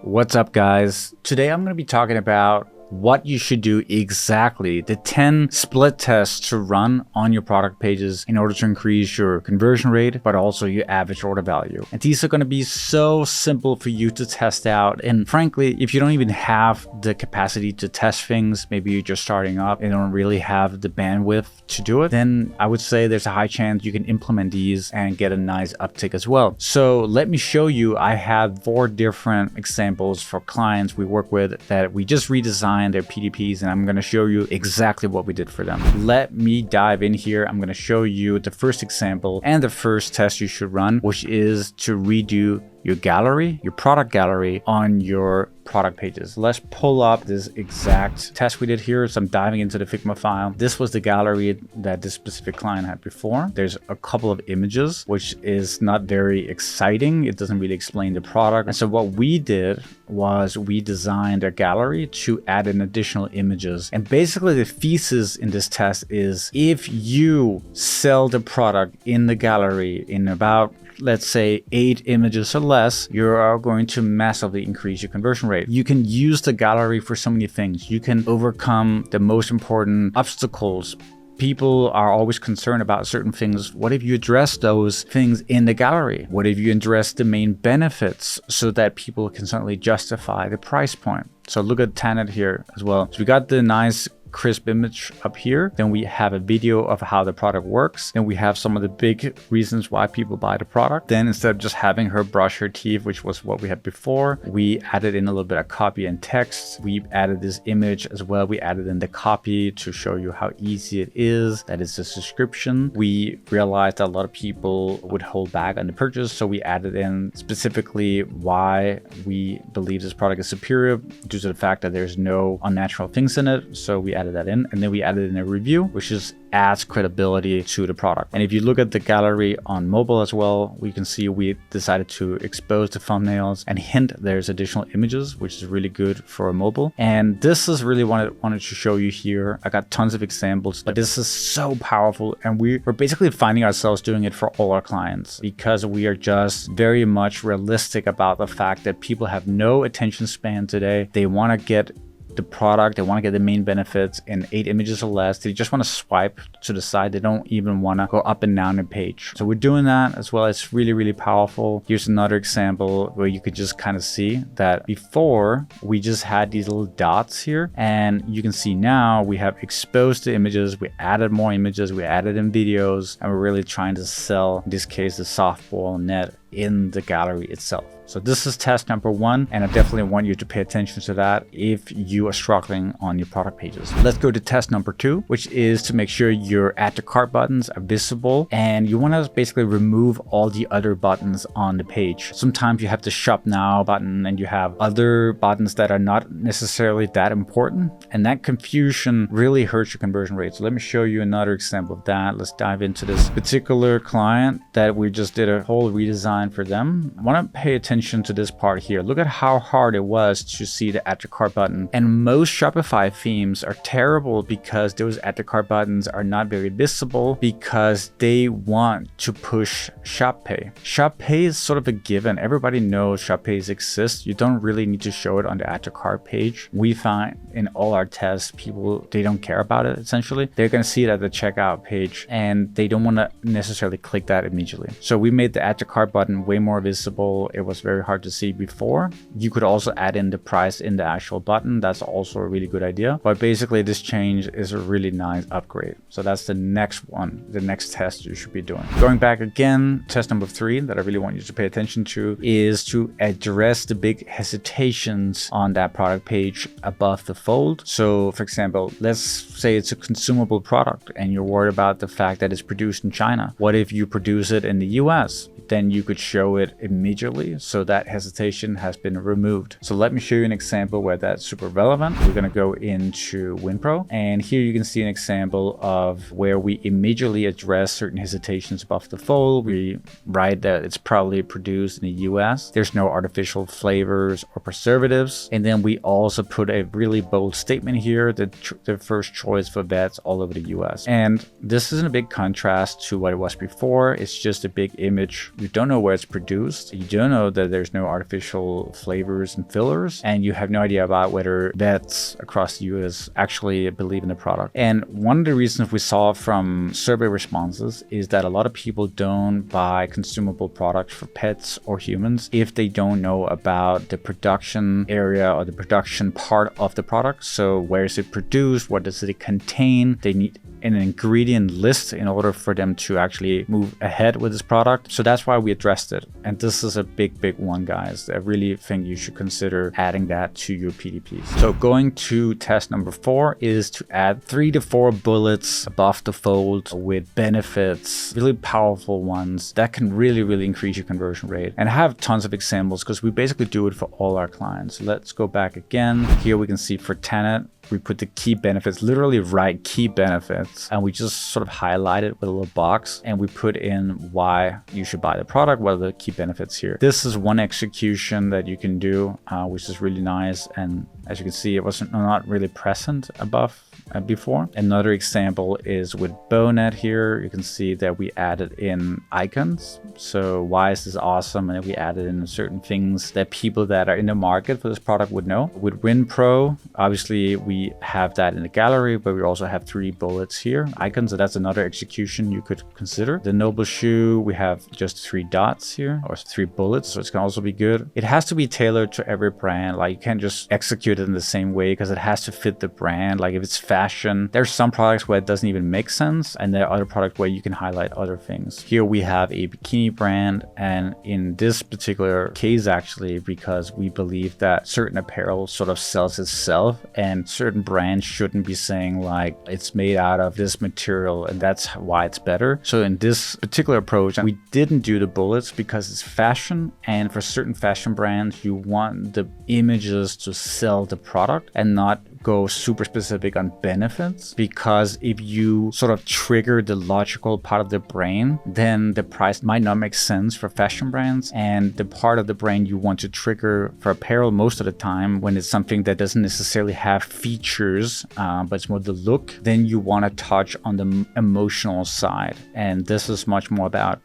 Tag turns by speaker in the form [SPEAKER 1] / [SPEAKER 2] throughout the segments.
[SPEAKER 1] What's up, guys? Today I'm going to be talking about what you should do exactly, the 10 split tests to run on your product pages in order to increase your conversion rate, but also your average order value. And these are going to be so simple for you to test out. And frankly, if you don't even have the capacity to test things, maybe you're just starting up and don't really have the bandwidth to do it, then I would say there's a high chance you can implement these and get a nice uptick as well. So let me show you. I have 4 different examples for clients we work with that we just redesigned their PDPs, and I'm going to show you exactly what we did for them. Let me dive in here. I'm going to show you the first example and the first test you should run, which is to redo your gallery, your product gallery on your product pages. Let's pull up this exact test we did here. So I'm diving into the Figma file. This was the gallery that this specific client had before. There's a couple of images, which is not very exciting. It doesn't really explain the product. And so what we did was we designed a gallery to add in additional images. And basically the thesis in this test is if you sell the product in the gallery in about, let's say, 8 images or less, you are going to massively increase your conversion rate. You can use the gallery for so many things. You can overcome the most important obstacles. People are always concerned about certain things. What if you address those things in the gallery? What if you address the main benefits so that people can certainly justify the price point? So look at Tanit here as well. So we got the nice crisp image up here. Then we have a video of how the product works. Then we have some of the big reasons why people buy the product. Then instead of just having her brush her teeth, which was what we had before, we added in a little bit of copy and text. We added this image as well. We added in the copy to show you how easy it is. That is a subscription. We realized that a lot of people would hold back on the purchase. So we added in specifically why we believe this product is superior due to the fact that there's no unnatural things in it. So we added that in, and then we added in a review, which just adds credibility to the product. And if you look at the gallery on mobile as well, we can see we decided to expose the thumbnails and hint there's additional images, which is really good for mobile. And this is really wanted to show you here. I got tons of examples, but this is so powerful, and we're basically finding ourselves doing it for all our clients because we are just very much realistic about the fact that people have no attention span today. They want to get the product, they want to get the main benefits in 8 images or less. They just want to swipe to the side. They don't even want to go up and down the page. So we're doing that as well. It's really, really powerful. Here's another example where you could just kind of see that before we just had these little dots here, and you can see now we have exposed the images, we added more images, we added in videos, and we're really trying to sell, in this case, the softball net in the gallery itself. So this is test number 1, and I definitely want you to pay attention to that if you are struggling on your product pages. Let's go to test number 2, which is to make sure your add to cart buttons are visible, and you want to basically remove all the other buttons on the page. Sometimes you have the shop now button and you have other buttons that are not necessarily that important, and that confusion really hurts your conversion rate. So let me show you another example of that. Let's dive into this particular client that we just did a whole redesign for them. I want to pay attention to this part here. Look at how hard it was to see the add to cart button. And most Shopify themes are terrible because those add to cart buttons are not very visible because they want to push Shop Pay. Shop Pay is sort of a given. Everybody knows Shop Pays exist. You don't really need to show it on the add to cart page. We find in all our tests, people, they don't care about it essentially. They're going to see it at the checkout page and they don't want to necessarily click that immediately. So we made the add to cart button way more visible. It was very hard to see before. You could also add in the price in the actual button. That's also a really good idea. But basically this change is a really nice upgrade. So that's the next one, the next test you should be doing. Going back again, test number 3 that I really want you to pay attention to is to address the big hesitations on that product page above the fold. So for example, let's say it's a consumable product and you're worried about the fact that it's produced in China. What if you produce it in the US? Then you could show it immediately. So that hesitation has been removed. So let me show you an example where that's super relevant. We're going to go into WinPro, and here you can see an example of where we immediately address certain hesitations above the fold. We write that it's probably produced in the US. There's no artificial flavors or preservatives. And then we also put a really bold statement here that the first choice for vets all over the US. And this isn't a big contrast to what it was before. It's just a big image you don't know where it's produced, you don't know that there's no artificial flavors and fillers, and you have no idea about whether vets across the US actually believe in the product. And one of the reasons we saw from survey responses is that a lot of people don't buy consumable products for pets or humans if they don't know about the production area or the production part of the product. So where is it produced? What does it contain? They need an ingredient list in order for them to actually move ahead with this product. So that's why we addressed it. And this is a big one, guys. I really think you should consider adding that to your PDPs. So going to test number 4 is to add 3 to 4 bullets above the fold with benefits, really powerful ones that can really increase your conversion rate. And I have tons of examples because we basically do it for all our clients. Let's go back again. Here we can see for Tenet, we put the key benefits, literally write key benefits, and we just sort of highlight it with a little box, and we put in why you should buy the product, what are the key benefits here. This is one execution that you can do, which is really nice. And as you can see, it was not really present above before. Another example is with Bonet here. You can see that we added in icons. So why is this awesome? And we added in certain things that people that are in the market for this product would know. With WinPro, obviously we have that in the gallery, but we also have 3 bullets here, icons. So that's another execution you could consider. The Noble Shoe, we have just 3 dots here, or 3 bullets. So it can also be good. It has to be tailored to every brand. Like, you can't just execute it in the same way because it has to fit the brand. Like if it's fashion, there's some products where it doesn't even make sense, and there are other products where you can highlight other things. Here we have a bikini brand, and in this particular case, actually, because we believe that certain apparel sort of sells itself, and certain brands shouldn't be saying like it's made out of this material and that's why it's better. So in this particular approach, we didn't do the bullets because it's fashion, and for certain fashion brands, you want the images to sell the product and not go super specific on benefits, because if you sort of trigger the logical part of the brain, then the price might not make sense for fashion brands, and the part of the brain you want to trigger for apparel most of the time, when it's something that doesn't necessarily have features, but it's more the look, then you want to touch on the emotional side. And this is much more about,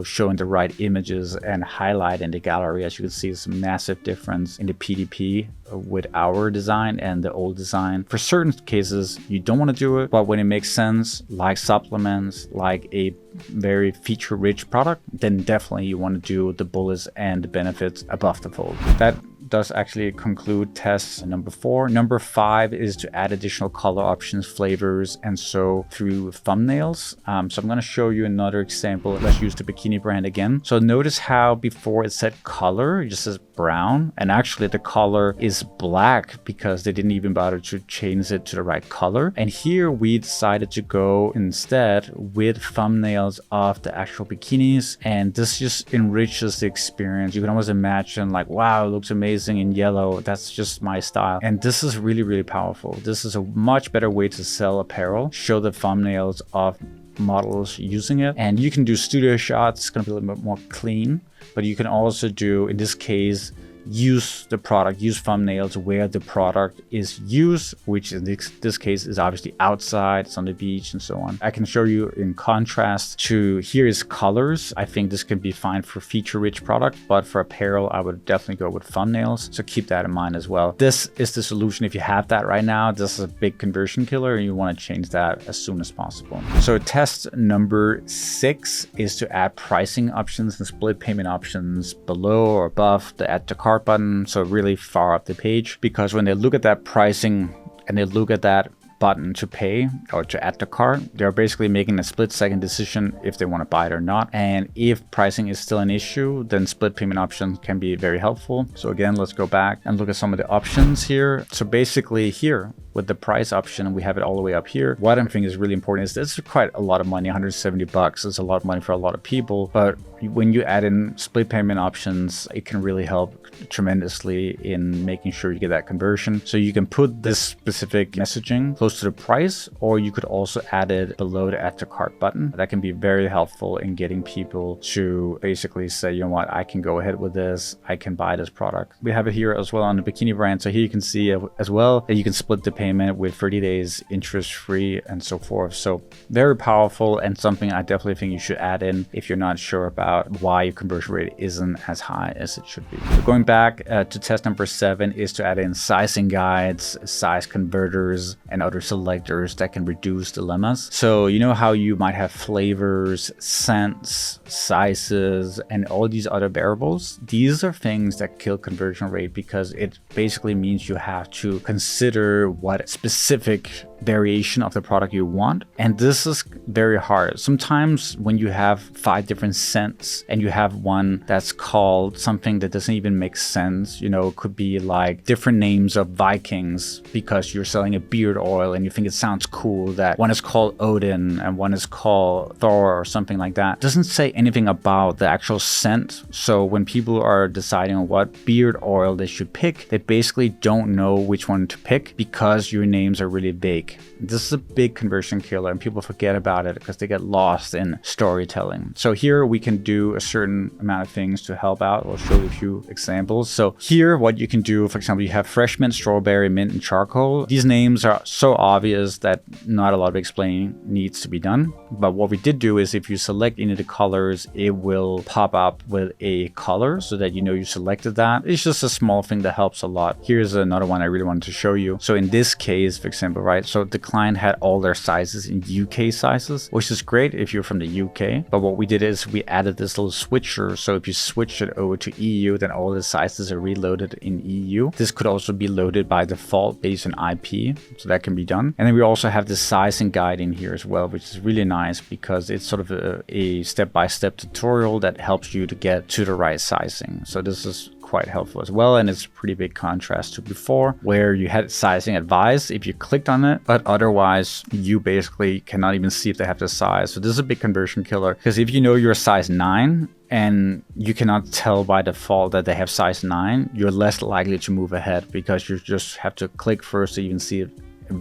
[SPEAKER 1] showing the right images and highlight in the gallery. As you can see, it's a massive difference in the PDP with our design and the old design. For certain cases, you don't want to do it, but when it makes sense, like supplements, like a very feature-rich product, then definitely you want to do the bullets and the benefits above the fold. That does actually conclude test number 4. Number 5 is to add additional color options, flavors, and so through thumbnails. So I'm going to show you another example. Let's use the bikini brand again. So notice how before it said color, it just says brown, and actually the color is black because they didn't even bother to change it to the right color. And here we decided to go instead with thumbnails of the actual bikinis, and this just enriches the experience. You can almost imagine like, wow, it looks amazing in yellow. That's just my style. And this is really powerful. This is a much better way to sell apparel. Show the thumbnails of models using it, and you can do studio shots. It's going to be a little bit more clean, but you can also do, in this case, use the product, use thumbnails where the product is used, which in this case is obviously outside, it's on the beach and so on. I can show you in contrast to here is colors. I think this can be fine for feature-rich product, but for apparel, I would definitely go with thumbnails. So keep that in mind as well. This is the solution. If you have that right now, this is a big conversion killer, and you want to change that as soon as possible. So test number 6 is to add pricing options and split payment options below or above the add to cart button, so really far up the page, because when they look at that pricing and they look at that button to pay or to add to cart, they're basically making a split-second decision if they want to buy it or not. And if pricing is still an issue, then split payment options can be very helpful. So again, let's go back and look at some of the options here. So basically here with the price option, we have it all the way up here. What I think is really important is this is quite a lot of money, $170. It's a lot of money for a lot of people, but when you add in split payment options, it can really help tremendously in making sure you get that conversion. So you can put this specific messaging close to the price, or you could also add it below the add to cart button. That can be very helpful in getting people to basically say, you know what, I can go ahead with this, I can buy this product. We have it here as well on the bikini brand. So here you can see as well that you can split the payment payment with 30 days interest free and so forth. So very powerful, and something I definitely think you should add in if you're not sure about why your conversion rate isn't as high as it should be. So going back to test number 7 is to add in sizing guides, size converters, and other selectors that can reduce dilemmas. So you know how you might have flavors, scents, sizes, and all these other variables? These are things that kill conversion rate because it basically means you have to consider what specific variation of the product you want, and this is very hard. Sometimes when you have 5 different scents and you have one that's called something that doesn't even make sense, you know, it could be like different names of Vikings because you're selling a beard oil and you think it sounds cool that one is called Odin and one is called Thor or something like that. It doesn't say anything about the actual scent. So when people are deciding on what beard oil they should pick, they basically don't know which one to pick because your names are really vague. This is a big conversion killer, and people forget about it because they get lost in storytelling. So here we can do a certain amount of things to help out. I'll show you a few examples. So here what you can do, for example, you have fresh mint, strawberry, mint, and charcoal. These names are so obvious that not a lot of explaining needs to be done. But what we did do is if you select any of the colors, it will pop up with a color so that you know you selected that. It's just a small thing that helps a lot. Here's another one I really wanted to show you. So in this case, for example, right? So the client had all their sizes in UK sizes, which is great if you're from the UK. But what we did is we added this little switcher. So if you switch it over to EU, then all the sizes are reloaded in EU. This could also be loaded by default based on IP. So that can be done. And then we also have the sizing guide in here as well, which is really nice because it's sort of a step-by-step tutorial that helps you to get to the right sizing. So this is quite helpful as well, and it's a pretty big contrast to before where you had sizing advice if you clicked on it, but otherwise you basically cannot even see if they have the size. So this is a big conversion killer because if you know you're a size 9 and you cannot tell by default that they have size 9, you're less likely to move ahead because you just have to click first to even see if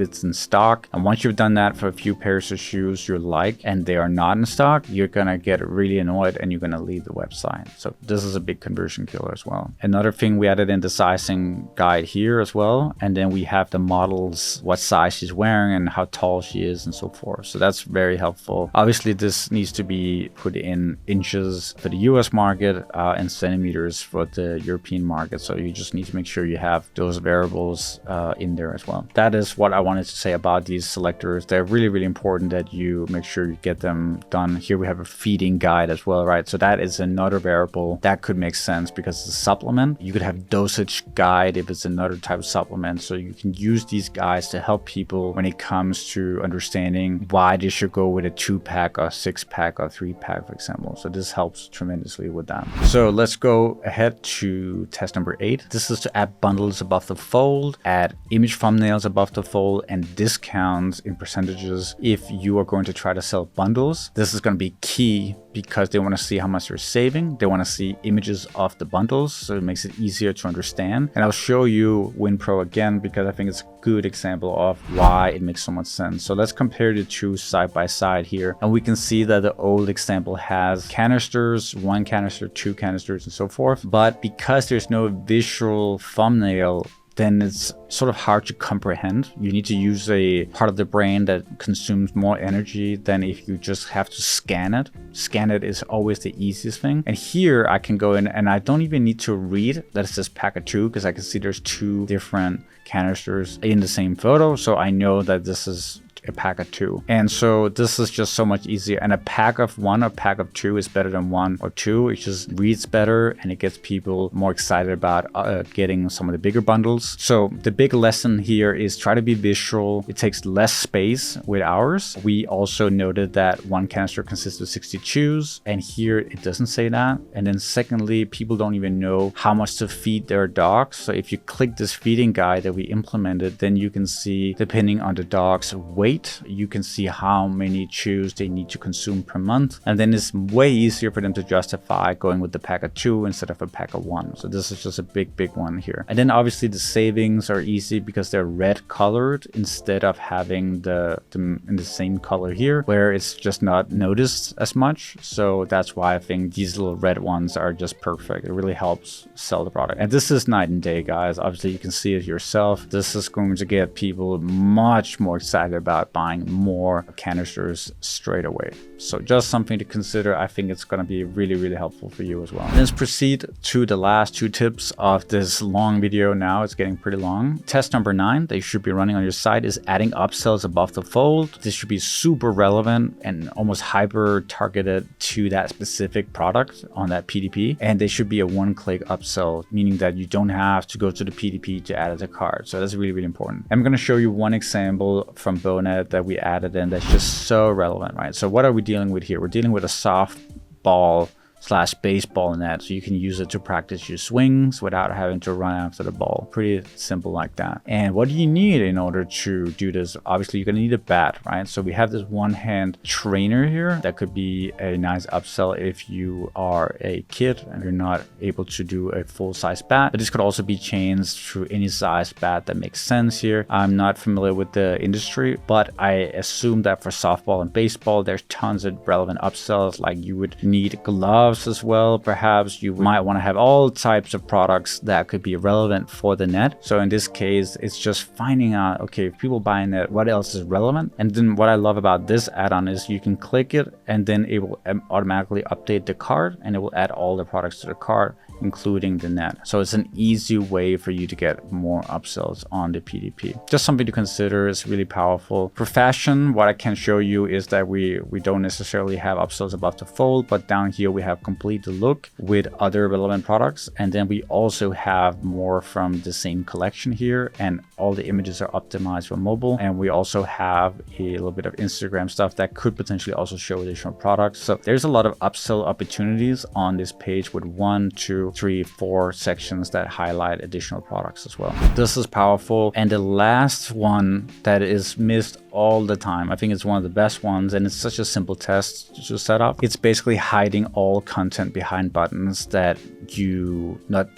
[SPEAKER 1] it's in stock. And once you've done that for a few pairs of shoes you like and they are not in stock, you're gonna get really annoyed and you're gonna leave the website. So this is a big conversion killer as well. Another thing, we added in the sizing guide here as well, and then we have the models, what size she's wearing and how tall she is and so forth. So that's very helpful. Obviously this needs to be put in inches for the US market and centimeters for the European market. So you just need to make sure you have those variables in there as well. That is what I wanted to say about these selectors. They're really, really important that you make sure you get them done. Here we have a feeding guide as well, right? So that is another variable that could make sense because it's a supplement. You could have dosage guide if it's another type of supplement. So you can use these guides to help people when it comes to understanding why they should go with a 2-pack or 6-pack or 3-pack, for example. So this helps tremendously with that. So let's go ahead to test number 8. This is to add bundles above the fold, add image thumbnails above the fold, and discounts in percentages if you are going to try to sell bundles. This is going to be key because they want to see how much you're saving. They want to see images of the bundles, so it makes it easier to understand. And I'll show you WinPro again because I think it's a good example of why it makes so much sense. So let's compare the two side by side here, and we can see that the old example has canisters, 1 canister, 2 canisters, and so forth. But because there's no visual thumbnail, then it's sort of hard to comprehend. You need to use a part of the brain that consumes more energy than if you just have to scan it. Scan it is always the easiest thing. And here I can go in and I don't even need to read that it says pack of 2 because I can see there's 2 different canisters in the same photo. So I know that this is a pack of 2. And so this is just so much easier. And a pack of 1 or pack of 2 is better than 1 or 2. It just reads better and it gets people more excited about getting some of the bigger bundles. So the big lesson here is try to be visual. It takes less space with ours. We also noted that 1 canister consists of 60 chews, and here it doesn't say that. And then secondly, people don't even know how much to feed their dogs. So if you click this feeding guide that we implemented, then you can see, depending on the dog's weight, rate. You can see how many chews they need to consume per month. And then it's way easier for them to justify going with the pack of 2 instead of a pack of 1. So this is just a big one here. And then obviously the savings are easy because they're red colored instead of having them in the same color here, where it's just not noticed as much. So that's why I think these little red ones are just perfect. It really helps sell the product. And this is night and day, guys. Obviously you can see it yourself. This is going to get people much more excited about buying more canisters straight away. So just something to consider. I think it's going to be really helpful for you as well. Let's proceed to the last 2 tips of this long video. Now it's getting pretty long. Test number 9 that you should be running on your site is adding upsells above the fold. This should be super relevant and almost hyper targeted to that specific product on that PDP. And they should be a one-click upsell, meaning that you don't have to go to the PDP to add it to cart. So that's really important. I'm going to show you one example from Bonet that we added in that's just so relevant, right? So what are we dealing with here? We're dealing with a softball / baseball net, so you can use it to practice your swings without having to run after the ball. Pretty simple like that. And what do you need in order to do this? Obviously you're gonna need a bat, right? So we have this one-hand trainer here that could be a nice upsell if you are a kid and you're not able to do a full-size bat. But this could also be changed to any size bat that makes sense here. I'm not familiar with the industry, but I assume that for softball and baseball there's tons of relevant upsells. Like you would need gloves as well. Perhaps you might want to have all types of products that could be relevant for the net. So in this case, it's just finding out, okay, if people buy a net, what else is relevant? And then what I love about this add-on is you can click it and then it will automatically update the cart and it will add all the products to the cart, including the net. So it's an easy way for you to get more upsells on the PDP. Just something to consider. Is really powerful. For fashion, what I can show you is that we don't necessarily have upsells above the fold, but down here we have complete the look with other relevant products. And then we also have more from the same collection here, and all the images are optimized for mobile. And we also have a little bit of Instagram stuff that could potentially also show additional products. So there's a lot of upsell opportunities on this page with 1, 2, 3, 4 sections that highlight additional products as well. This is powerful. And the last one that is missed all the time, I think it's one of the best ones, and it's such a simple test to set up. It's basically hiding all content behind buttons that you not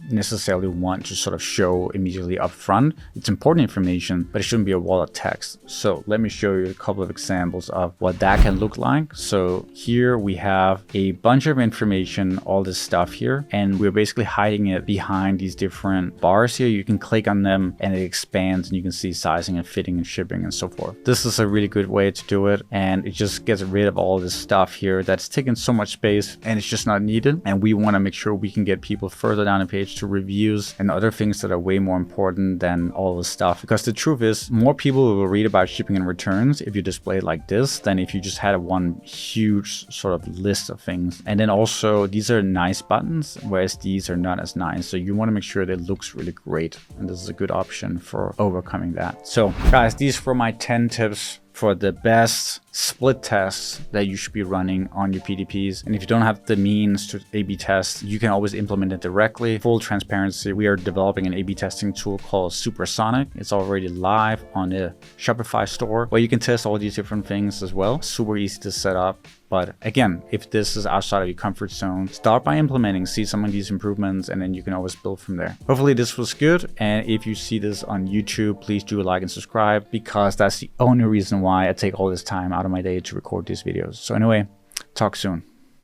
[SPEAKER 1] necessarily want to sort of show immediately up front. It's important information, but it shouldn't be a wall of text. So let me show you a couple of examples of what that can look like. So here we have a bunch of information, all this stuff here, and we're basically hiding it behind these different bars here. You can click on them and it expands and you can see sizing and fitting and shipping and so forth. This is a really good way to do it, and it just gets rid of all this stuff here that's taking so much space and it's just not needed. And we want to make sure we can get people further down the page to reviews and other things that are way more important than all this stuff. Because the truth is, more people will read about shipping and returns if you display it like this than if you just had one huge sort of list of things. And then also these are nice buttons, whereas these are not as nice. So you want to make sure that it looks really great. And this is a good option for overcoming that. So guys, these were my 10 tips for the best split tests that you should be running on your PDPs. And if you don't have the means to A/B test, you can always implement it directly. Full transparency, we are developing an A/B testing tool called Supersonic. It's already live on the Shopify store, where you can test all these different things as well. Super easy to set up. But again, if this is outside of your comfort zone, start by implementing, see some of these improvements, and then you can always build from there. Hopefully this was good. And if you see this on YouTube, please do like and subscribe, because that's the only reason why I take all this time out of my day to record these videos. So anyway, talk soon.